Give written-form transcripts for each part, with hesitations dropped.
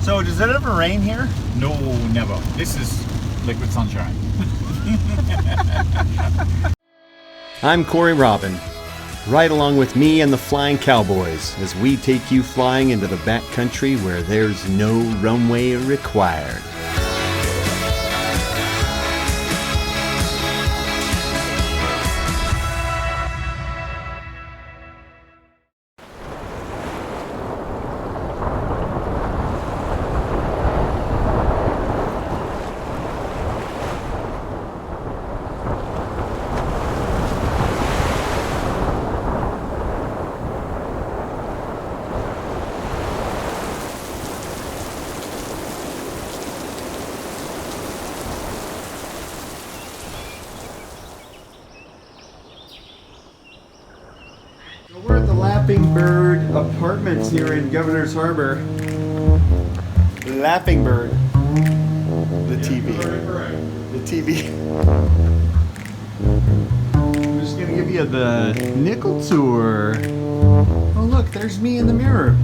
So does it ever rain here? No, never. This is liquid sunshine. I'm Cory Robin. Ride along with me and the Flying Cowboys as we take you flying into the backcountry where there's no runway required. We're at the Laughing Bird Apartments here in Governor's Harbor. Laughing Bird. The TV. The TV. I'm just gonna give you the nickel tour. Oh look, there's me in the mirror.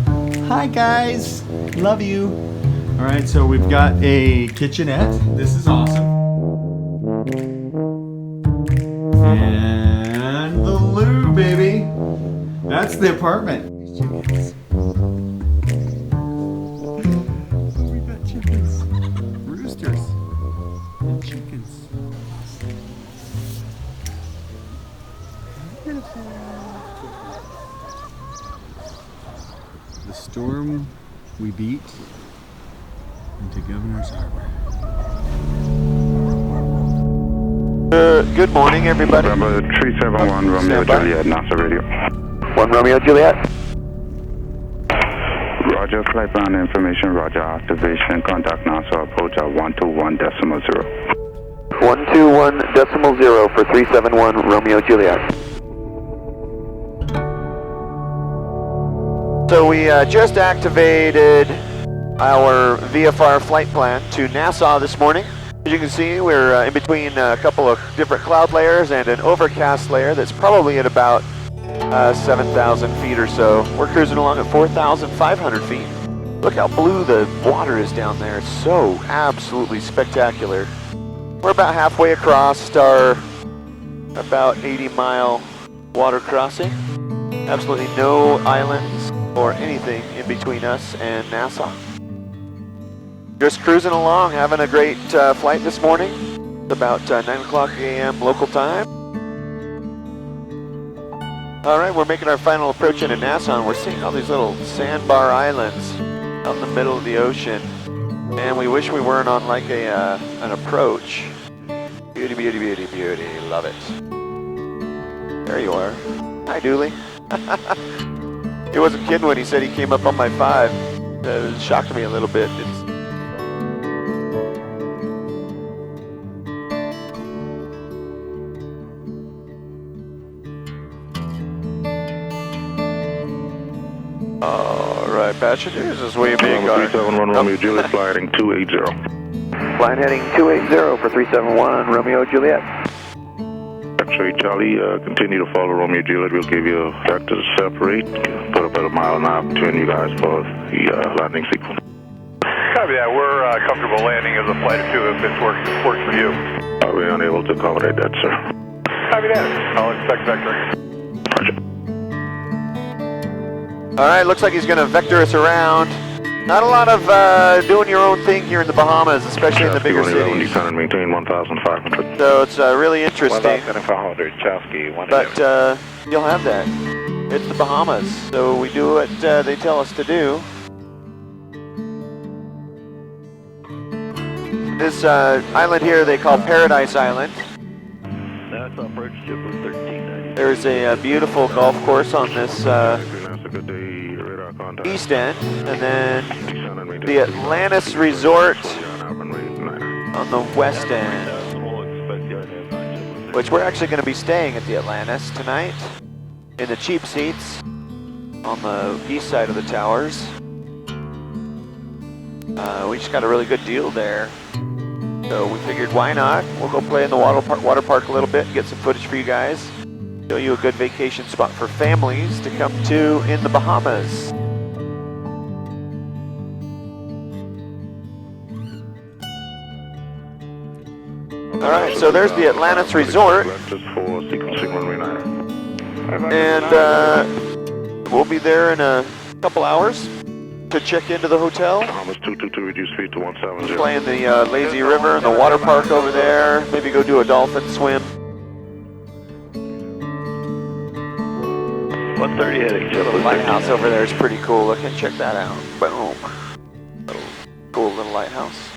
Hi guys, love you. All right, so we've got a kitchenette. This is awesome. And the loo, baby. That's the apartment. We've got chickens, roosters, and chickens. The storm we beat into Governor's Harbor. Good morning, everybody. Number 371 Romeo Juliet, NASA radio. 1 Romeo Juliet. Roger, flight plan information, roger, activation, contact NASA, approach at 121.0. 121.0 for 371 Romeo Juliet. So we just activated our VFR flight plan to Nassau this morning. As you can see, we're in between a couple of different cloud layers and an overcast layer that's probably at about 7,000 feet or so. We're cruising along at 4,500 feet. Look how blue the water is down there. It's so absolutely spectacular. We're about halfway across our about 80-mile water crossing. Absolutely no islands or anything in between us and Nassau. Just cruising along, having a great flight this morning. It's about 9 o'clock a.m. local time. All right, we're making our final approach into Nassau, and we're seeing all these little sandbar islands out in the middle of the ocean. And we wish we weren't on like an approach. Beauty, beauty, beauty, beauty. Love it. There you are. Hi, Dooley. He wasn't kidding when he said he came up on my 5. It shocked me a little bit. Alright, passengers, as we make our... 371 Romeo Juliet, flight heading 280. Flight heading 280 for 371 Romeo Juliet. X-ray Charlie, continue to follow Romeo Juliet. We'll give you a vector to separate. Put about a mile and a half between you guys for the landing sequence. Copy that. We're comfortable landing as a flight of 2 if this works for you. Are we unable to accommodate that, sir? Copy that. I'll expect vectoring. Roger. Alright, looks like he's going to vector us around. Not a lot of doing your own thing here in the Bahamas, especially in the bigger cities. Descend and maintain 1,500. So it's really interesting. 1,500, Chowski, But you'll have that. It's the Bahamas, so we do what they tell us to do. This island here they call Paradise Island. There's a beautiful golf course on this east end, and then the Atlantis Resort on the west end, which we're actually going to be staying at the Atlantis tonight in the cheap seats on the east side of the towers. We just got a really good deal there, so we figured why not. We'll go play in the water park a little bit and get some footage for you guys. Show you a good vacation spot for families to come to in the Bahamas. All right, so there's the Atlantis Resort. Just for sequencing runway 9. And we'll be there in a couple hours to check into the hotel. Bahamas 222, reduce speed to 170. Play in the lazy river and the water park over there. Maybe go do a dolphin swim. 130 heading. The lighthouse over there is pretty cool looking. Check that out. Boom. Cool little lighthouse.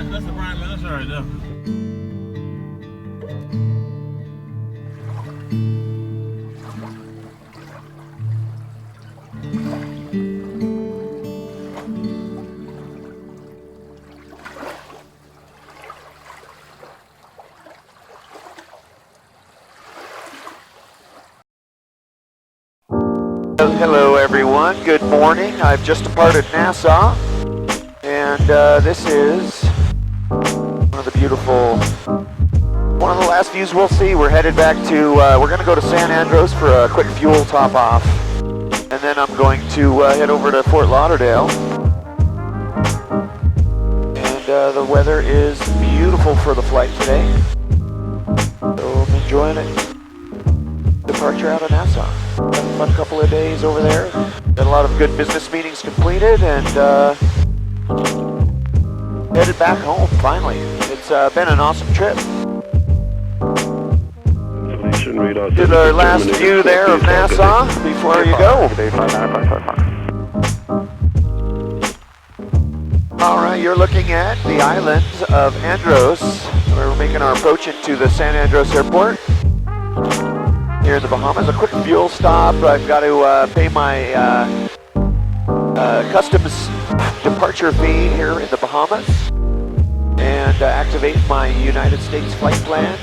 That's the prime minister right there. Hello everyone, good morning. I've just departed Nassau, and this is one of the last views we'll see. We're headed back to, we're going to go to San Andreas for a quick fuel top off, and then I'm going to head over to Fort Lauderdale. And the weather is beautiful for the flight today, so I'm enjoying it. Departure out of Nassau. Had a fun couple of days over there. Got a lot of good business meetings completed, and headed back home finally. It's been an awesome trip. Did our last view there of Nassau before you go. Alright, you're looking at the island of Andros. We're making our approach into the San Andreas airport here in the Bahamas. A quick fuel stop. I've got to pay my customs departure fee here in the Bahamas and activate my United States flight plan.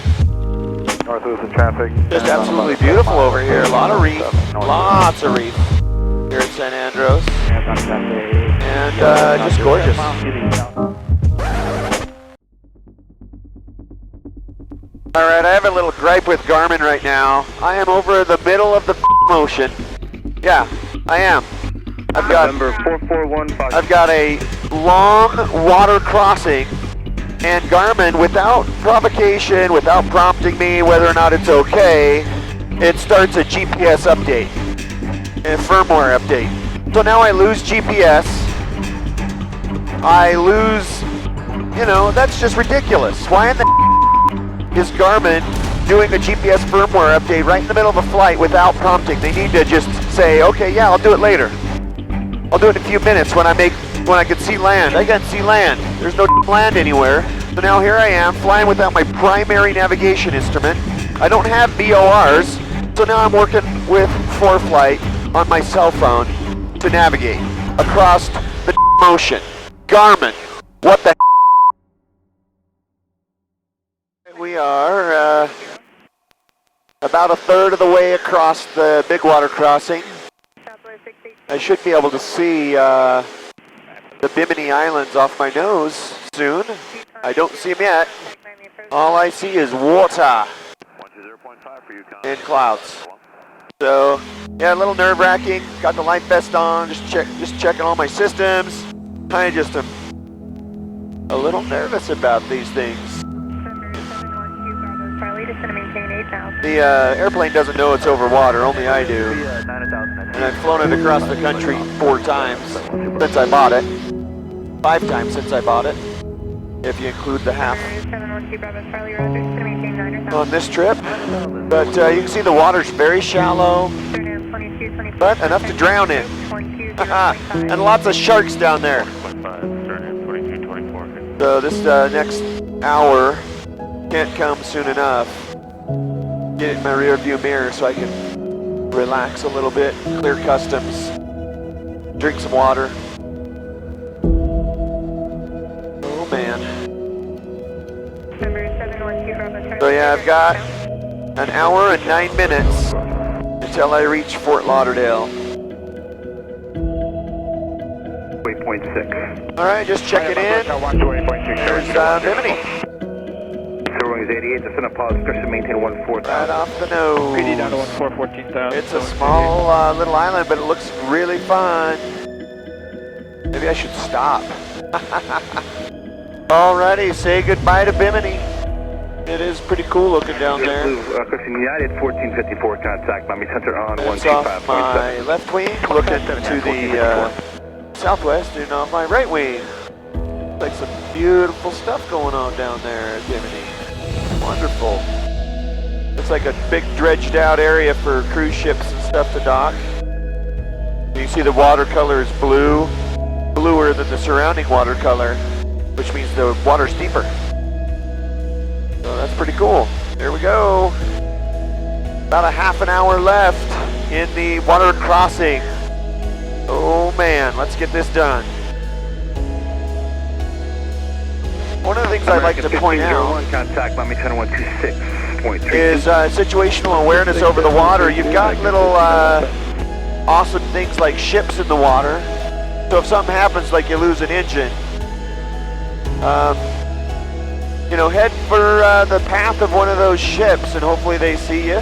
Northwest of traffic. Just absolutely beautiful over here. A lot of reef. Lots of reef here at San Andreas. And just gorgeous. Alright, I have a little gripe with Garmin right now. I am over the middle of the ocean. Yeah, I am. I've got a long water crossing, and Garmin, without provocation, without prompting me whether or not it's okay, it starts a GPS update, a firmware update. So now I lose GPS. I lose, that's just ridiculous. Why in the is Garmin doing a GPS firmware update right in the middle of a flight without prompting? They need to just say, okay, yeah, I'll do it later. I'll do it in a few minutes when I can see land. I can't see land. There's no land anywhere. So now here I am flying without my primary navigation instrument. I don't have VORs, so now I'm working with ForeFlight on my cell phone to navigate across the ocean. Garmin, what the We are about a third of the way across the big water crossing. I should be able to see the Bimini Islands off my nose soon. I don't see them yet. All I see is water and clouds. So, yeah, a little nerve-wracking. Got the life vest on, just checking all my systems. I just am a little nervous about these things. The airplane doesn't know it's over water, only I do. And I've flown it across the country 4 times since I bought it. 5 times since I bought it, if you include the half on this trip. But you can see the water's very shallow, but enough to drown in. And lots of sharks down there. So this next hour can't come soon enough. Get it in my rear view mirror so I can relax a little bit, clear customs, drink some water. Oh man. So yeah, I've got an hour and 9 minutes until I reach Fort Lauderdale. Waypoint 6. Alright, just checking in. There's Bimini. Everyone is 88, descend a pause, cushion maintain 14,000. Right off the nose. PD down to 14,000. It's a small little island, but it looks really fun. Maybe I should stop. Alrighty, say goodbye to Bimini. It is pretty cool looking down there. Cushion United 1454, contact Miami Center on It's off my left wing, looking to the southwest, and on my right wing. Like some beautiful stuff going on down there at Bimini. Wonderful. It's like a big dredged out area for cruise ships and stuff to dock. You see the watercolor is blue, bluer than the surrounding watercolor, which means the water's deeper. So that's pretty cool. There we go. About a half an hour left in the water crossing. Oh man, let's get this done. One of the things I'd like to point out contact Miami Center 126.3 is situational awareness over the water. You've got little awesome things like ships in the water. So if something happens, like you lose an engine, you know, head for the path of one of those ships, and hopefully they see you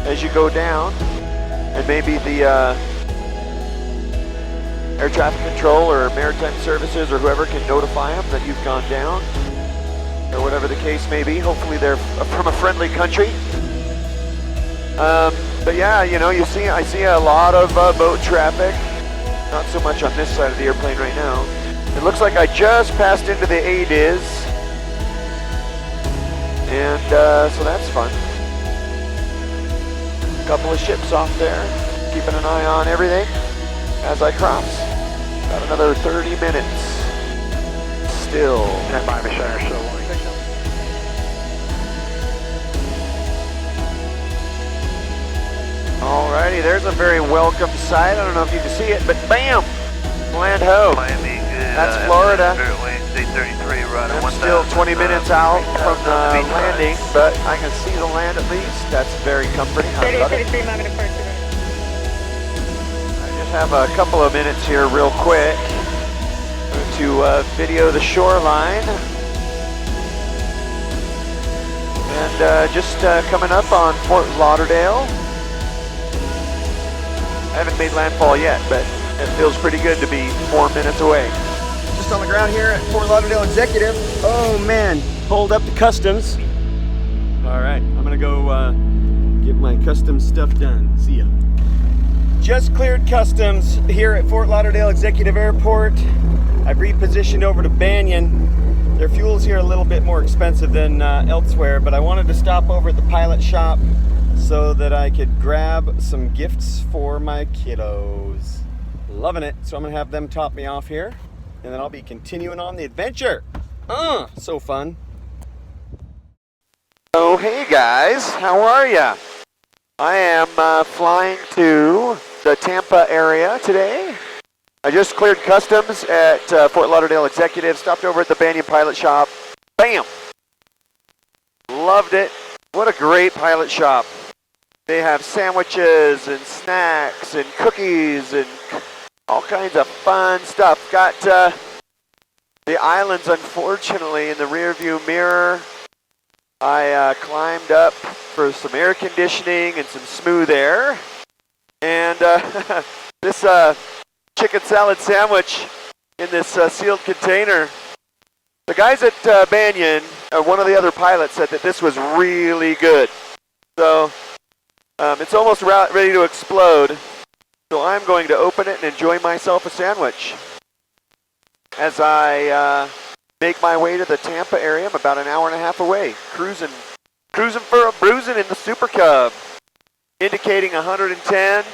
as you go down. And maybe the air traffic control or maritime services or whoever can notify them that you've gone down, or whatever the case may be. Hopefully they're from a friendly country. But yeah, you know, I see a lot of boat traffic. Not so much on this side of the airplane right now. It looks like I just passed into the ADIZ, and so that's fun. A couple of ships off there, keeping an eye on everything as I cross. Got another 30 minutes still. Stand by, Michelle. Alrighty, there's a very welcome sight. I don't know if you can see it, but bam! Land ho. Miami, That's Florida. right I'm still 20 minutes out from the landing, but I can see the land at least. That's very comforting. I love it. I just have a couple of minutes here real quick to video the shoreline. And just coming up on Fort Lauderdale. I haven't made landfall yet, but it feels pretty good to be 4 minutes away. Just on the ground here at Fort Lauderdale Executive. Oh man, pulled up the customs. All right, I'm gonna go get my customs stuff done. See ya. Just cleared customs here at Fort Lauderdale Executive Airport. I've repositioned over to Banyan. Their fuel's here a little bit more expensive than elsewhere, but I wanted to stop over at the pilot shop so that I could grab some gifts for my kiddos. Loving it. So I'm gonna have them top me off here, and then I'll be continuing on the adventure. So fun. Oh, hey guys, how are ya? I am flying to the Tampa area today. I just cleared customs at Fort Lauderdale Executive, stopped over at the Banyan Pilot Shop. Bam! Loved it. What a great pilot shop. They have sandwiches and snacks and cookies and all kinds of fun stuff. Got the islands, unfortunately, in the rear view mirror. I climbed up for some air conditioning and some smooth air. And this chicken salad sandwich in this sealed container. The guys at Banyan, one of the other pilots, said that this was really good. So it's almost ready to explode. So I'm going to open it and enjoy myself a sandwich as I make my way to the Tampa area. I'm about an hour and a half away, cruising for a bruising in the Super Cub, indicating 110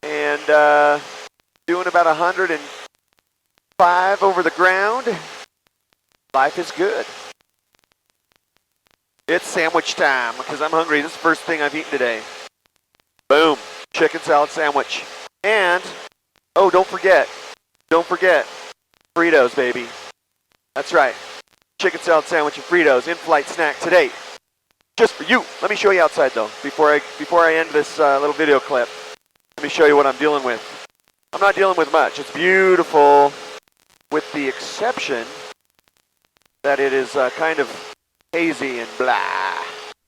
and doing about 105 over the ground. Life is good. It's sandwich time because I'm hungry. This is the first thing I've eaten today. Boom, chicken salad sandwich. And, oh, don't forget, Fritos, baby. That's right, chicken salad sandwich and Fritos, in-flight snack today. Just for you. Let me show you outside though, before I end this little video clip. Let me show you what I'm dealing with. I'm not dealing with much. It's beautiful, with the exception that it is kind of hazy and blah.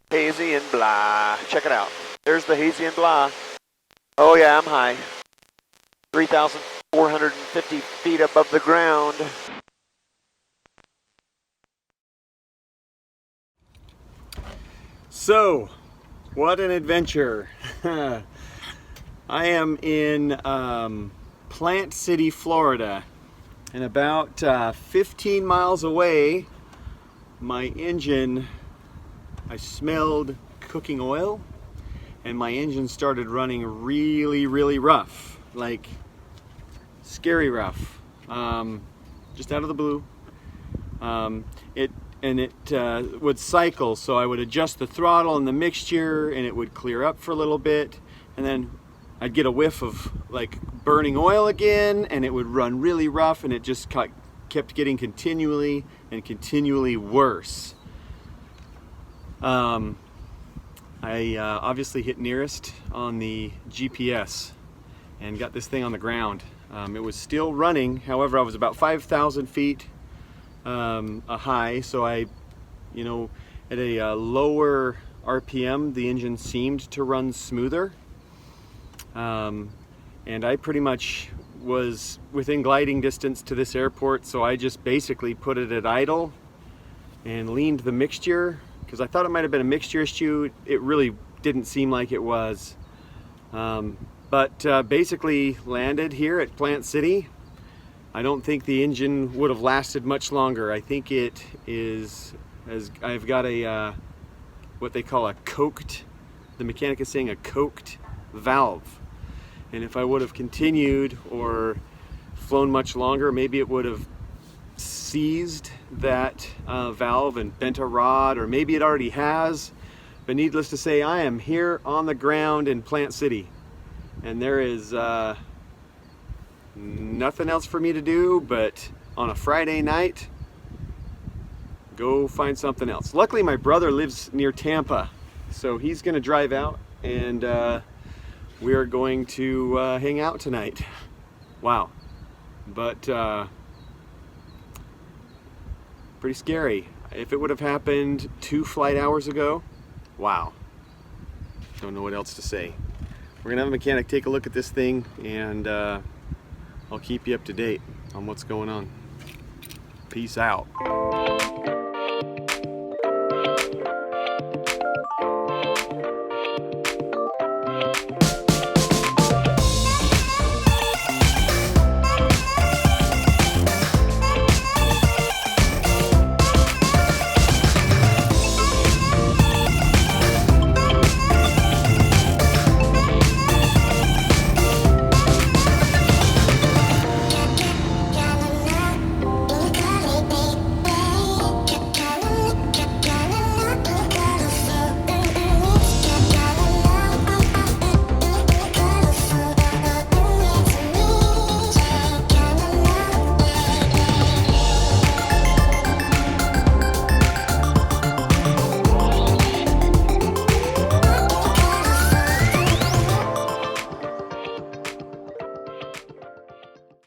Hazy and blah. Check it out. There's the hazy and blah. Oh yeah, I'm high. 3,450 feet above the ground. So, what an adventure. I am in Plant City, Florida, and about 15 miles away, my engine, I smelled cooking oil, and my engine started running really, really rough, like scary rough, just out of the blue. It would cycle, so I would adjust the throttle and the mixture, and it would clear up for a little bit, and then I'd get a whiff of like burning oil again, and it would run really rough, and it just kept getting continually worse. I obviously hit nearest on the GPS and got this thing on the ground. It was still running, however I was about 5,000 feet high, so I, at a lower RPM, the engine seemed to run smoother, and I pretty much was within gliding distance to this airport, so I just basically put it at idle and leaned the mixture, because I thought it might have been a mixture issue. It really didn't seem like it was, but basically landed here at Plant City. I don't think the engine would have lasted much longer. I think it is, as I've got a what they call a coked, the mechanic is saying a coked valve. And if I would have continued or flown much longer, maybe it would have seized that valve and bent a rod, or maybe it already has. But needless to say, I am here on the ground in Plant City, and there is nothing else for me to do but on a Friday night go find something else. Luckily my brother lives near Tampa, so he's gonna drive out, and we are going to hang out tonight. Wow. But pretty scary. If it would have happened 2 flight hours ago, wow, don't know what else to say. We're gonna have a mechanic take a look at this thing, and I'll keep you up to date on what's going on. Peace out.